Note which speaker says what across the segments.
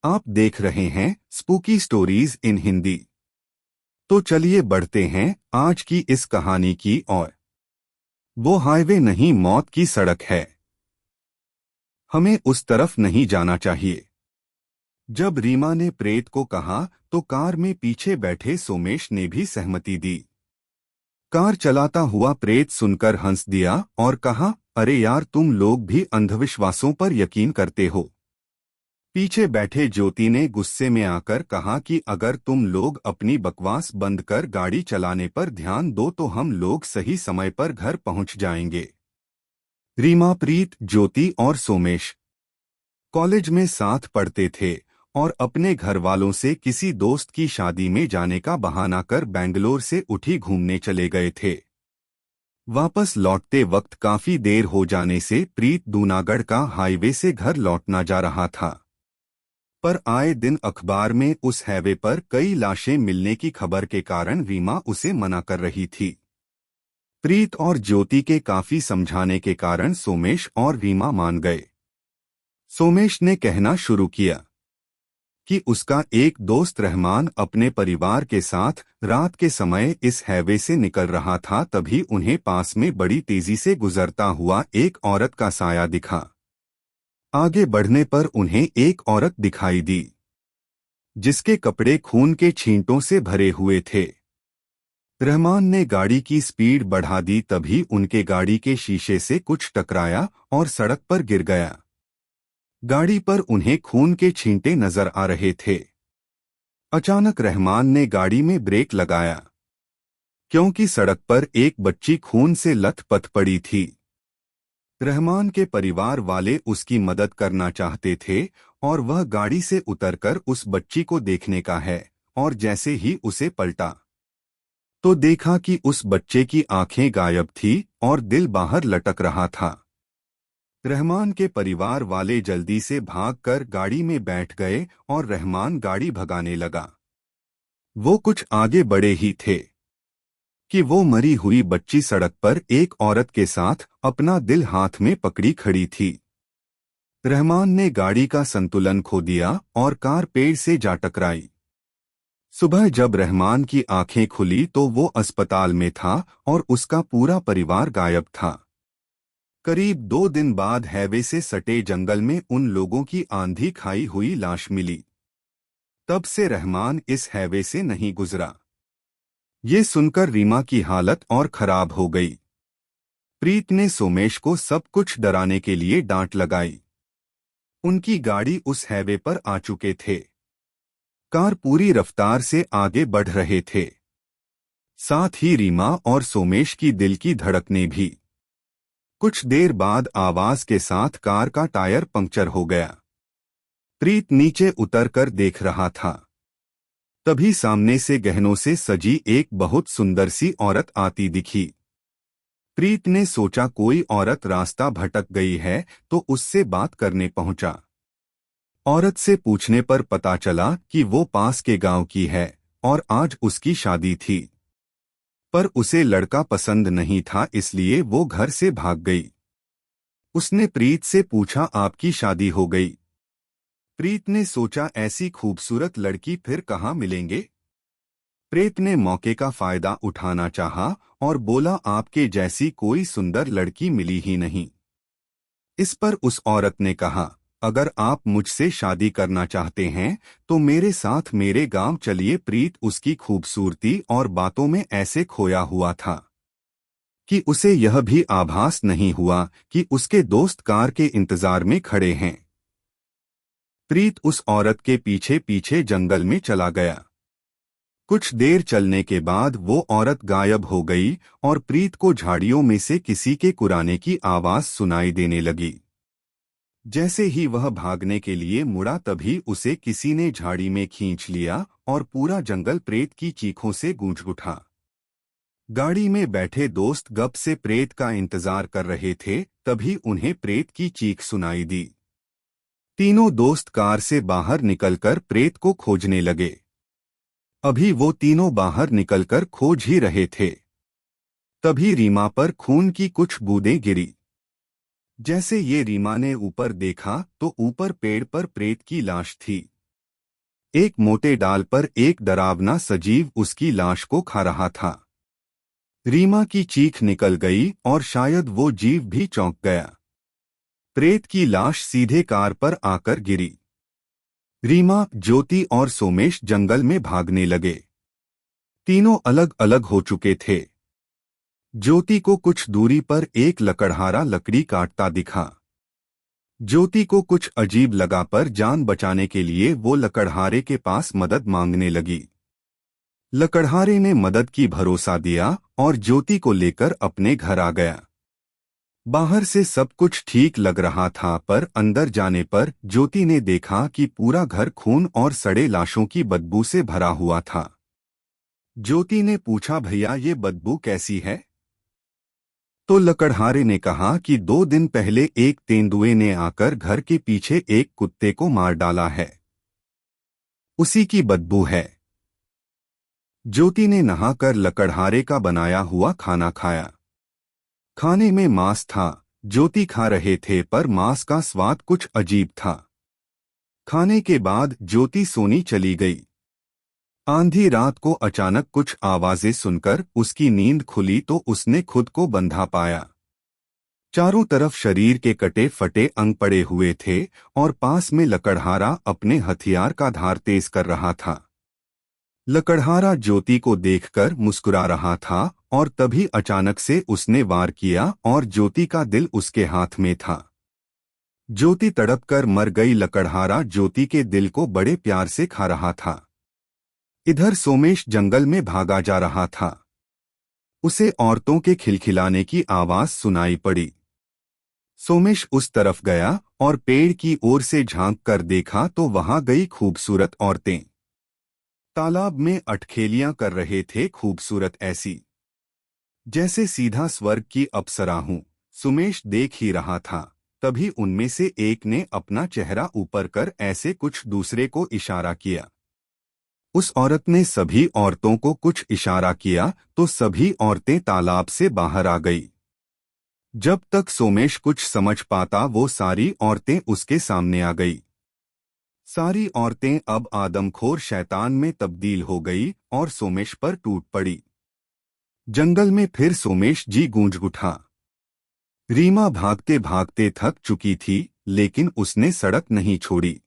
Speaker 1: आप देख रहे हैं स्पूकी स्टोरीज इन हिंदी। तो चलिए बढ़ते हैं आज की इस कहानी की ओर। वो हाईवे नहीं, मौत की सड़क है। हमें उस तरफ नहीं जाना चाहिए। जब रीमा ने प्रेत को कहा तो कार में पीछे बैठे सोमेश ने भी सहमति दी। कार चलाता हुआ प्रेत सुनकर हंस दिया और कहा, अरे यार, तुम लोग भी अंधविश्वासों पर यकीन करते हो। पीछे बैठे ज्योति ने गुस्से में आकर कहा कि अगर तुम लोग अपनी बकवास बंद कर गाड़ी चलाने पर ध्यान दो तो हम लोग सही समय पर घर पहुंच जाएंगे। रीमा, प्रीत, ज्योति और सोमेश कॉलेज में साथ पढ़ते थे और अपने घर वालों से किसी दोस्त की शादी में जाने का बहाना कर बेंगलोर से उठी घूमने चले गए थे। वापस लौटते वक्त काफी देर हो जाने से प्रीत दूनागढ़ का हाईवे से घर लौटना जा रहा था। पर आए दिन अखबार में उस हाईवे पर कई लाशें मिलने की खबर के कारण रीमा उसे मना कर रही थी। प्रीत और ज्योति के काफी समझाने के कारण सोमेश और रीमा मान गए। सोमेश ने कहना शुरू किया कि उसका एक दोस्त रहमान अपने परिवार के साथ रात के समय इस हाईवे से निकल रहा था, तभी उन्हें पास में बड़ी तेजी से गुजरता हुआ एक औरत का साया दिखा। आगे बढ़ने पर उन्हें एक औरत दिखाई दी जिसके कपड़े खून के छींटों से भरे हुए थे। रहमान ने गाड़ी की स्पीड बढ़ा दी, तभी उनके गाड़ी के शीशे से कुछ टकराया और सड़क पर गिर गया। गाड़ी पर उन्हें खून के छींटे नजर आ रहे थे। अचानक रहमान ने गाड़ी में ब्रेक लगाया क्योंकि सड़क पर एक बच्ची खून से लथपथ पड़ी थी। रहमान के परिवार वाले उसकी मदद करना चाहते थे और वह गाड़ी से उतरकर उस बच्ची को देखने का है, और जैसे ही उसे पलटा तो देखा कि उस बच्चे की आंखें गायब थी और दिल बाहर लटक रहा था। रहमान के परिवार वाले जल्दी से भागकर गाड़ी में बैठ गए और रहमान गाड़ी भगाने लगा। वो कुछ आगे बढ़े ही थे कि वो मरी हुई बच्ची सड़क पर एक औरत के साथ अपना दिल हाथ में पकड़ी खड़ी थी। रहमान ने गाड़ी का संतुलन खो दिया और कार पेड़ से जा टकराई। सुबह जब रहमान की आंखें खुली तो वो अस्पताल में था और उसका पूरा परिवार गायब था। करीब 2 दिन बाद हाईवे से सटे जंगल में उन लोगों की आंधी खाई हुई लाश मिली। तब से रहमान इस हाईवे से नहीं गुजरा। ये सुनकर रीमा की हालत और खराब हो गई। प्रीत ने सोमेश को सब कुछ डराने के लिए डांट लगाई। उनकी गाड़ी उस हाईवे पर आ चुके थे। कार पूरी रफ्तार से आगे बढ़ रहे थे। साथ ही रीमा और सोमेश की दिल की धड़कनें भी। कुछ देर बाद आवाज के साथ कार का टायर पंक्चर हो गया। प्रीत नीचे उतरकर देख रहा था। तभी सामने से गहनों से सजी एक बहुत सुंदर सी औरत आती दिखी। प्रीत ने सोचा कोई औरत रास्ता भटक गई है तो उससे बात करने पहुंचा। औरत से पूछने पर पता चला कि वो पास के गांव की है और आज उसकी शादी थी। पर उसे लड़का पसंद नहीं था, इसलिए वो घर से भाग गई। उसने प्रीत से पूछा, आपकी शादी हो गई? प्रीत ने सोचा ऐसी खूबसूरत लड़की फिर कहाँ मिलेंगे। प्रीत ने मौके का फायदा उठाना चाहा और बोला, आपके जैसी कोई सुंदर लड़की मिली ही नहीं। इस पर उस औरत ने कहा, अगर आप मुझसे शादी करना चाहते हैं तो मेरे साथ मेरे गांव चलिए। प्रीत उसकी खूबसूरती और बातों में ऐसे खोया हुआ था कि उसे यह भी आभास नहीं हुआ कि उसके दोस्त कार के इंतजार में खड़े हैं। प्रीत उस औरत के पीछे पीछे जंगल में चला गया। कुछ देर चलने के बाद वो औरत गायब हो गई और प्रीत को झाड़ियों में से किसी के कुराने की आवाज सुनाई देने लगी। जैसे ही वह भागने के लिए मुड़ा तभी उसे किसी ने झाड़ी में खींच लिया और पूरा जंगल प्रेत की चीखों से गूंज उठा। गाड़ी में बैठे दोस्त गप से प्रेत का इंतजार कर रहे थे, तभी उन्हें प्रेत की चीख सुनाई दी। तीनों दोस्त कार से बाहर निकलकर प्रेत को खोजने लगे। अभी वो तीनों बाहर निकलकर खोज ही रहे थे, तभी रीमा पर खून की कुछ बूंदें गिरी। जैसे ये रीमा ने ऊपर देखा तो ऊपर पेड़ पर प्रेत की लाश थी। एक मोटे डाल पर एक डरावना सजीव उसकी लाश को खा रहा था। रीमा की चीख निकल गई और शायद वो जीव भी चौंक गया। प्रेत की लाश सीधे कार पर आकर गिरी। रीमा, ज्योति और सोमेश जंगल में भागने लगे। तीनों अलग अलग हो चुके थे। ज्योति को कुछ दूरी पर एक लकड़हारा लकड़ी काटता दिखा। ज्योति को कुछ अजीब लगा, पर जान बचाने के लिए वो लकड़हारे के पास मदद मांगने लगी। लकड़हारे ने मदद की भरोसा दिया और ज्योति को लेकर अपने घर आ गया। बाहर से सब कुछ ठीक लग रहा था, पर अंदर जाने पर ज्योति ने देखा कि पूरा घर खून और सड़े लाशों की बदबू से भरा हुआ था। ज्योति ने पूछा, भैया ये बदबू कैसी है? तो लकड़हारे ने कहा कि 2 दिन पहले एक तेंदुए ने आकर घर के पीछे एक कुत्ते को मार डाला है, उसी की बदबू है। ज्योति ने नहाकर लकड़हारे का बनाया हुआ खाना खाया। खाने में मांस था। ज्योति खा रहे थे, पर मांस का स्वाद कुछ अजीब था। खाने के बाद ज्योति सोनी चली गई। आंधी रात को अचानक कुछ आवाजें सुनकर उसकी नींद खुली तो उसने खुद को बंधा पाया। चारों तरफ शरीर के कटे फटे अंग पड़े हुए थे और पास में लकड़हारा अपने हथियार का धार तेज कर रहा था। लकड़हारा ज्योति को देखकर मुस्कुरा रहा था और तभी अचानक से उसने वार किया और ज्योति का दिल उसके हाथ में था। ज्योति तड़पकर मर गई। लकड़हारा ज्योति के दिल को बड़े प्यार से खा रहा था। इधर सोमेश जंगल में भागा जा रहा था। उसे औरतों के खिलखिलाने की आवाज सुनाई पड़ी। सोमेश उस तरफ गया और पेड़ की ओर से झांक कर देखा तो वहां गई खूबसूरत औरतें। तालाब में अटखेलियां कर रहे थे, खूबसूरत ऐसी जैसे सीधा स्वर्ग की अप्सरा हूं। सोमेश देख ही रहा था, तभी उनमें से एक ने अपना चेहरा ऊपर कर ऐसे कुछ दूसरे को इशारा किया। उस औरत ने सभी औरतों को कुछ इशारा किया तो सभी औरतें तालाब से बाहर आ गई। जब तक सोमेश कुछ समझ पाता, वो सारी औरतें उसके सामने आ गई। सारी औरतें अब आदमखोर शैतान में तब्दील हो गई और सोमेश पर टूट पड़ी। जंगल में फिर सोमेश जी गूंज उठा। रीमा भागते भागते थक चुकी थी, लेकिन उसने सड़क नहीं छोड़ी।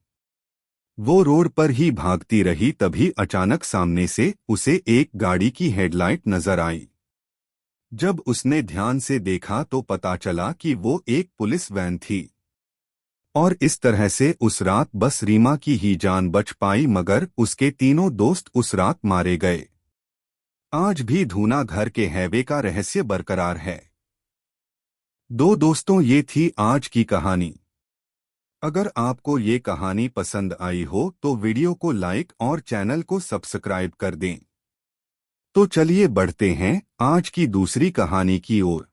Speaker 1: वो रोड पर ही भागती रही। तभी अचानक सामने से उसे एक गाड़ी की हेडलाइट नजर आई। जब उसने ध्यान से देखा तो पता चला कि वो एक पुलिस वैन थी। और इस तरह से उस रात बस रीमा की ही जान बच पाई, मगर उसके तीनों दोस्त उस रात मारे गए। आज भी धूना घर के हैवे का रहस्य बरकरार है। दोस्तों, ये थी आज की कहानी। अगर आपको ये कहानी पसंद आई हो तो वीडियो को लाइक और चैनल को सब्सक्राइब कर दें। तो चलिए बढ़ते हैं आज की दूसरी कहानी की ओर।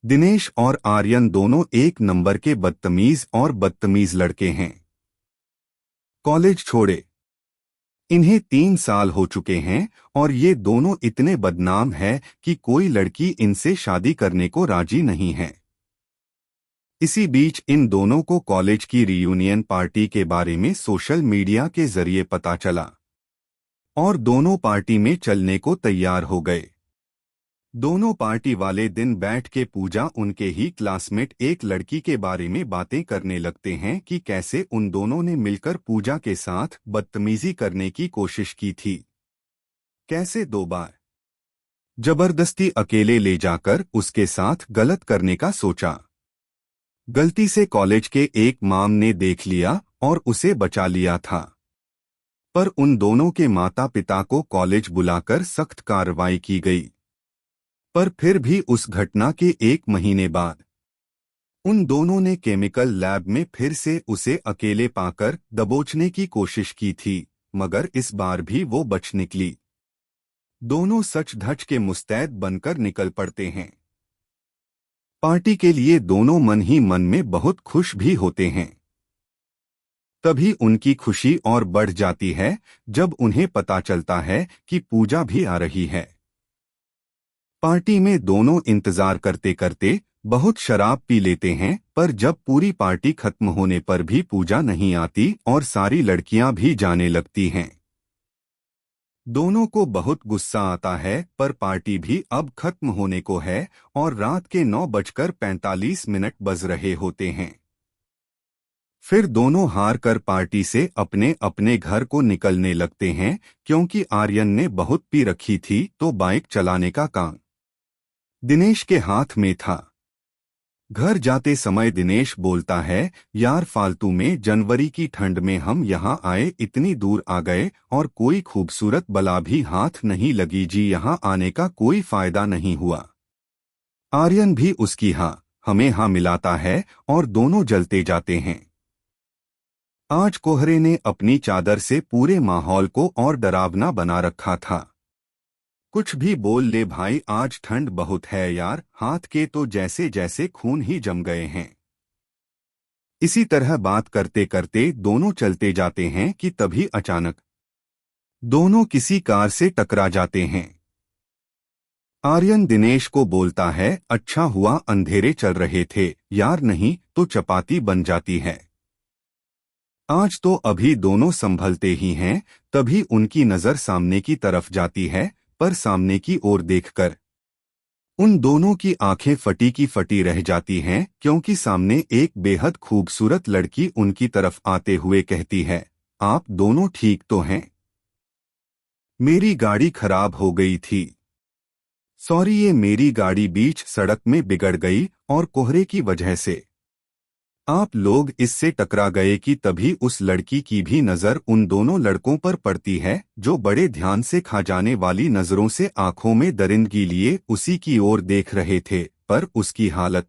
Speaker 1: दिनेश और आर्यन दोनों एक नंबर के बदतमीज और बदतमीज लड़के हैं। कॉलेज छोड़े इन्हें 3 साल हो चुके हैं और ये दोनों इतने बदनाम हैं कि कोई लड़की इनसे शादी करने को राजी नहीं है। इसी बीच इन दोनों को कॉलेज की रियूनियन पार्टी के बारे में सोशल मीडिया के जरिए पता चला और दोनों पार्टी में चलने को तैयार हो गए। दोनों पार्टी वाले दिन बैठ के पूजा उनके ही क्लासमेट एक लड़की के बारे में बातें करने लगते हैं कि कैसे उन दोनों ने मिलकर पूजा के साथ बदतमीजी करने की कोशिश की थी, कैसे 2 बार जबरदस्ती अकेले ले जाकर उसके साथ गलत करने का सोचा। गलती से कॉलेज के एक माम ने देख लिया और उसे बचा लिया था, पर उन दोनों के माता पिता को कॉलेज बुलाकर सख्त कार्रवाई की गई। पर फिर भी उस घटना के 1 महीने बाद उन दोनों ने केमिकल लैब में फिर से उसे अकेले पाकर दबोचने की कोशिश की थी, मगर इस बार भी वो बच निकली। दोनों सच धज के मुस्तैद बनकर निकल पड़ते हैं। पार्टी के लिए दोनों मन ही मन में बहुत खुश भी होते हैं। तभी उनकी खुशी और बढ़ जाती है जब उन्हें पता चलता है कि पूजा भी आ रही है। पार्टी में दोनों इंतजार करते करते बहुत शराब पी लेते हैं, पर जब पूरी पार्टी खत्म होने पर भी पूजा नहीं आती और सारी लड़कियां भी जाने लगती हैं। दोनों को बहुत गुस्सा आता है, पर पार्टी भी अब खत्म होने को है और रात के 9:45 बज रहे होते हैं। फिर दोनों हार कर पार्टी से अपने अपने घर को निकलने लगते हैं, क्योंकि आर्यन ने बहुत पी रखी थी तो बाइक चलाने का काम दिनेश के हाथ में था। घर जाते समय दिनेश बोलता है, यार फालतू में जनवरी की ठंड में हम यहाँ आए, इतनी दूर आ गए और कोई खूबसूरत बला भी हाथ नहीं लगी जी, यहाँ आने का कोई फायदा नहीं हुआ। आर्यन भी उसकी हाँ हमें हाँ मिलाता है और दोनों जलते जाते हैं। आज कोहरे ने अपनी चादर से पूरे माहौल को और डरावना बना रखा था। कुछ भी बोल ले भाई, आज ठंड बहुत है यार, हाथ के तो जैसे जैसे खून ही जम गए हैं। इसी तरह बात करते करते दोनों चलते जाते हैं कि तभी अचानक दोनों किसी कार से टकरा जाते हैं। आर्यन दिनेश को बोलता है, अच्छा हुआ अंधेरे चल रहे थे यार, नहीं तो चपाती बन जाती है। आज तो अभी दोनों संभलते ही हैं, तभी उनकी नजर सामने की तरफ जाती है, पर सामने की ओर देखकर उन दोनों की आंखें फटी की फटी रह जाती हैं, क्योंकि सामने एक बेहद खूबसूरत लड़की उनकी तरफ आते हुए कहती है, आप दोनों ठीक तो हैं? मेरी गाड़ी खराब हो गई थी। सॉरी, ये मेरी गाड़ी बीच सड़क में बिगड़ गई और कोहरे की वजह से आप लोग इससे टकरा गए कि तभी उस लड़की की भी नजर उन दोनों लड़कों पर पड़ती है, जो बड़े ध्यान से खा जाने वाली नजरों से आंखों में दरिंदगी लिए उसी की ओर देख रहे थे। पर उसकी हालत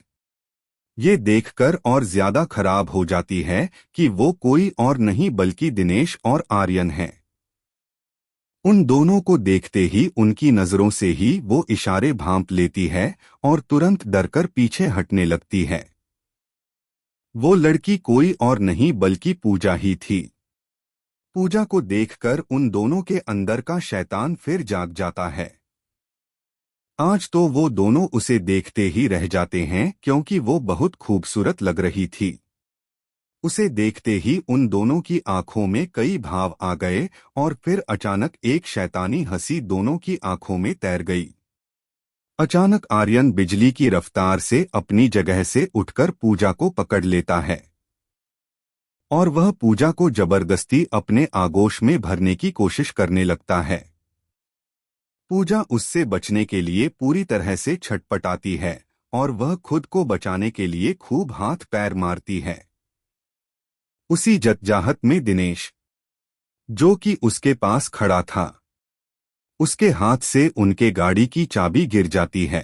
Speaker 1: ये देखकर और ज्यादा खराब हो जाती है कि वो कोई और नहीं बल्कि दिनेश और आर्यन हैं। उन दोनों को देखते ही उनकी नजरों से ही वो इशारे भांप लेती है और तुरंत डरकर पीछे हटने लगती है। वो लड़की कोई और नहीं बल्कि पूजा ही थी। पूजा को देखकर उन दोनों के अंदर का शैतान फिर जाग जाता है। आज तो वो दोनों उसे देखते ही रह जाते हैं, क्योंकि वो बहुत खूबसूरत लग रही थी। उसे देखते ही उन दोनों की आंखों में कई भाव आ गए और फिर अचानक एक शैतानी हंसी दोनों की आंखों में तैर गई। अचानक आर्यन बिजली की रफ्तार से अपनी जगह से उठकर पूजा को पकड़ लेता है और वह पूजा को जबरदस्ती अपने आगोश में भरने की कोशिश करने लगता है। पूजा उससे बचने के लिए पूरी तरह से छटपटाती है और वह खुद को बचाने के लिए खूब हाथ पैर मारती है। उसी जद्दोजहद में दिनेश, जो कि उसके पास खड़ा था, उसके हाथ से उनके गाड़ी की चाबी गिर जाती है।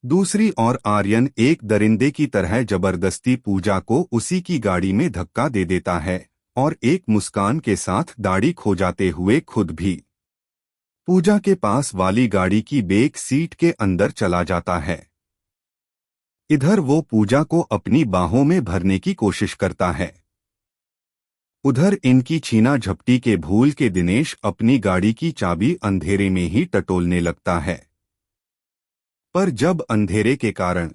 Speaker 1: दूसरी ओर आर्यन एक दरिंदे की तरह जबरदस्ती पूजा को उसी की गाड़ी में धक्का दे देता है और एक मुस्कान के साथ दाढ़ी खोजाते हुए खुद भी पूजा के पास वाली गाड़ी की बैक सीट के अंदर चला जाता है। इधर वो पूजा को अपनी बाहों में भरने की कोशिश करता है, उधर इनकी छीना झपटी के भूल के दिनेश अपनी गाड़ी की चाबी अंधेरे में ही टटोलने लगता है। पर जब अंधेरे के कारण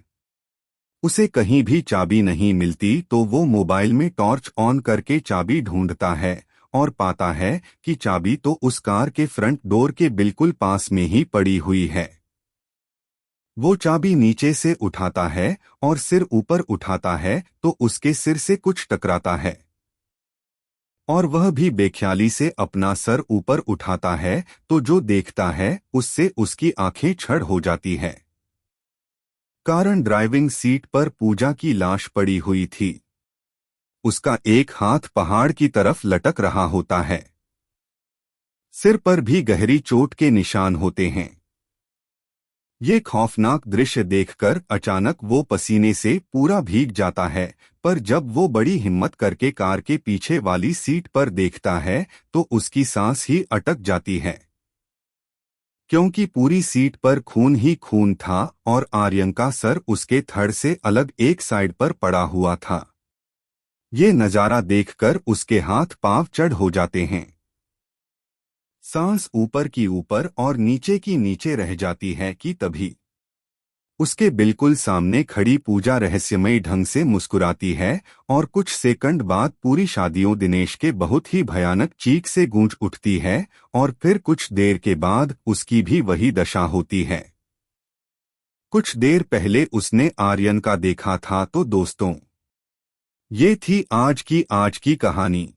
Speaker 1: उसे कहीं भी चाबी नहीं मिलती, तो वो मोबाइल में टॉर्च ऑन करके चाबी ढूंढता है और पाता है कि चाबी तो उस कार के फ्रंट डोर के बिल्कुल पास में ही पड़ी हुई है। वो चाबी नीचे से उठाता है और सिर ऊपर उठाता है तो उसके सिर से कुछ टकराता है और वह भी बेख्याली से अपना सर ऊपर उठाता है तो जो देखता है उससे उसकी आंखें छड़ हो जाती है। कारण ड्राइविंग सीट पर पूजा की लाश पड़ी हुई थी। उसका एक हाथ पहाड़ की तरफ लटक रहा होता है। सिर पर भी गहरी चोट के निशान होते हैं। ये खौफनाक दृश्य देखकर अचानक वो पसीने से पूरा भीग जाता है, पर जब वो बड़ी हिम्मत करके कार के पीछे वाली सीट पर देखता है तो उसकी सांस ही अटक जाती है, क्योंकि पूरी सीट पर खून ही खून था और आर्यन का सर उसके धड़ से अलग एक साइड पर पड़ा हुआ था। ये नजारा देखकर उसके हाथ पांव चढ़ हो जाते हैं। सांस ऊपर की ऊपर और नीचे की नीचे रह जाती है कि तभी उसके बिल्कुल सामने खड़ी पूजा रहस्यमयी ढंग से मुस्कुराती है और कुछ सेकंड बाद पूरी शादियों दिनेश के बहुत ही भयानक चीख से गूंज उठती है और फिर कुछ देर के बाद उसकी भी वही दशा होती है। कुछ देर पहले उसने आर्यन का देखा था। तो दोस्तों, ये थी आज की कहानी।